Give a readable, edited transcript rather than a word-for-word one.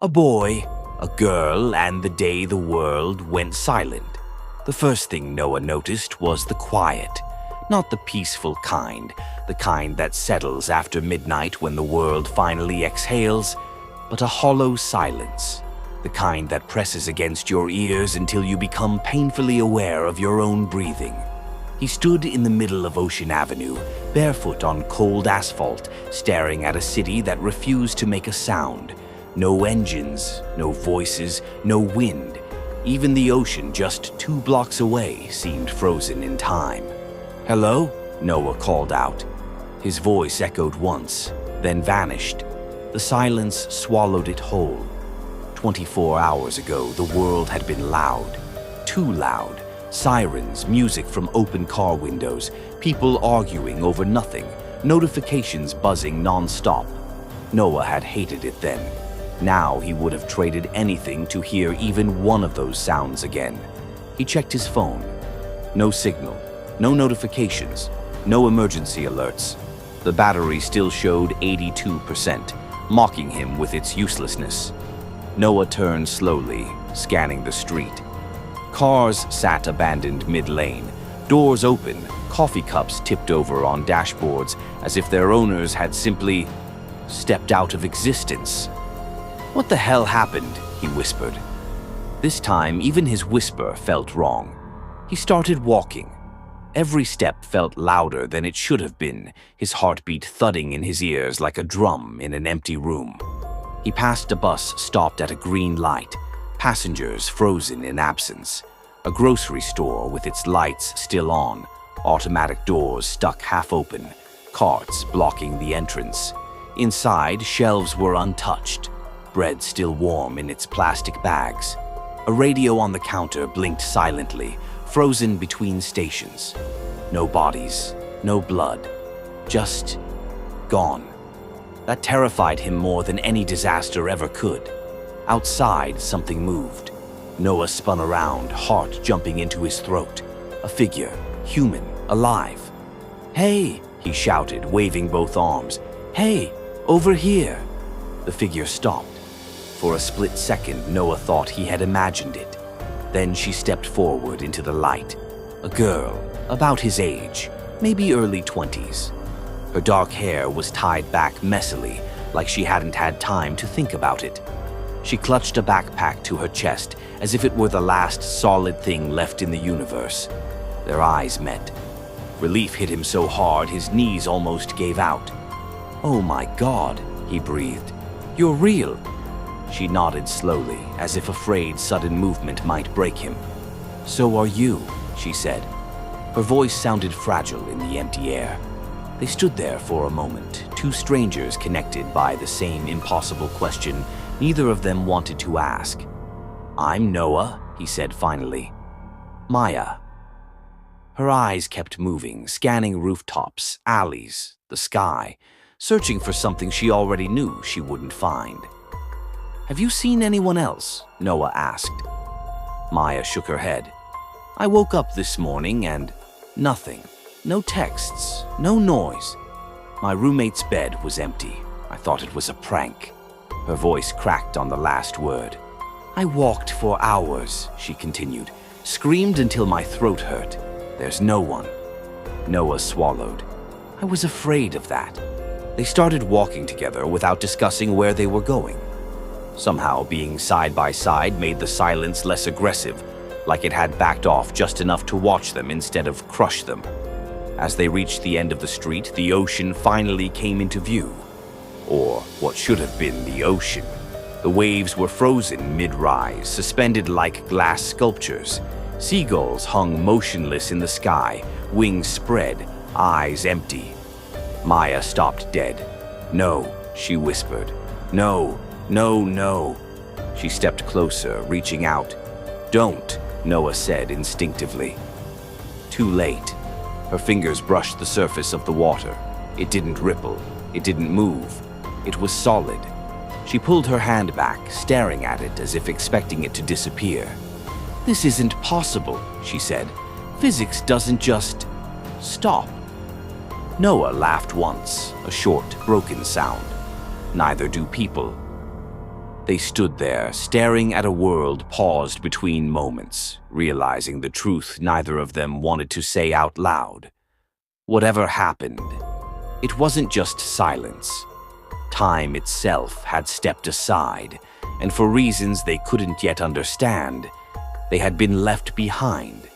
A boy, a girl, and the day the world went silent. The first thing Noah noticed was the quiet. Not the peaceful kind, the kind that settles after midnight when the world finally exhales, but a hollow silence, the kind that presses against your ears until you become painfully aware of your own breathing. He stood in the middle of Ocean Avenue, barefoot on cold asphalt, staring at a city that refused to make a sound. No engines, no voices, no wind. Even the ocean just 2 blocks away seemed frozen in time. "Hello?" Noah called out. His voice echoed once, then vanished. The silence swallowed it whole. 24 hours ago, the world had been loud. Too loud. Sirens, music from open car windows, people arguing over nothing, notifications buzzing non-stop. Noah had hated it then. Now he would have traded anything to hear even one of those sounds again. He checked his phone. No signal, no notifications, no emergency alerts. The battery still showed 82%, mocking him with its uselessness. Noah turned slowly, scanning the street. Cars sat abandoned mid-lane, doors open, coffee cups tipped over on dashboards as if their owners had simply stepped out of existence. "What the hell happened?" he whispered. This time, even his whisper felt wrong. He started walking. Every step felt louder than it should have been, his heartbeat thudding in his ears like a drum in an empty room. He passed a bus stopped at a green light, passengers frozen in absence. A grocery store with its lights still on, automatic doors stuck half open, carts blocking the entrance. Inside, shelves were untouched, bread still warm in its plastic bags. A radio on the counter blinked silently, frozen between stations. No bodies, no blood, just gone. That terrified him more than any disaster ever could. Outside, something moved. Noah spun around, heart jumping into his throat. A figure, human, alive. "Hey!" he shouted, waving both arms. "Hey! Over here!" The figure stopped. For a split second, Noah thought he had imagined it. Then she stepped forward into the light. A girl, about his age, maybe early 20s. Her dark hair was tied back messily, like she hadn't had time to think about it. She clutched a backpack to her chest, as if it were the last solid thing left in the universe. Their eyes met. Relief hit him so hard his knees almost gave out. "Oh my God," he breathed. "You're real." She nodded slowly, as if afraid sudden movement might break him. "So are you," she said. Her voice sounded fragile in the empty air. They stood there for a moment, 2 strangers connected by the same impossible question neither of them wanted to ask. "I'm Noah," he said finally. "Maya." Her eyes kept moving, scanning rooftops, alleys, the sky, searching for something she already knew she wouldn't find. "Have you seen anyone else?" Noah asked. Maya shook her head. "I woke up this morning and nothing. No texts, no noise. My roommate's bed was empty. I thought it was a prank." Her voice cracked on the last word. "I walked for hours," she continued, "screamed until my throat hurt. There's no one." Noah swallowed. "I was afraid of that." They started walking together without discussing where they were going. Somehow, being side by side made the silence less aggressive, like it had backed off just enough to watch them instead of crush them. As they reached the end of the street, the ocean finally came into view. Or what should have been the ocean. The waves were frozen mid-rise, suspended like glass sculptures. Seagulls hung motionless in the sky, wings spread, eyes empty. Maya stopped dead. "No," she whispered. "No, no, no." She stepped closer, reaching out. "Don't," Noah said instinctively. Too late. Her fingers brushed the surface of the water. It didn't ripple. It didn't move. It was solid. She pulled her hand back, staring at it as if expecting it to disappear. "This isn't possible," she said. "Physics doesn't just stop." Noah laughed once, a short, broken sound. "Neither do people." They stood there, staring at a world paused between moments, realizing the truth neither of them wanted to say out loud. Whatever happened, it wasn't just silence. Time itself had stepped aside, and for reasons they couldn't yet understand, they had been left behind,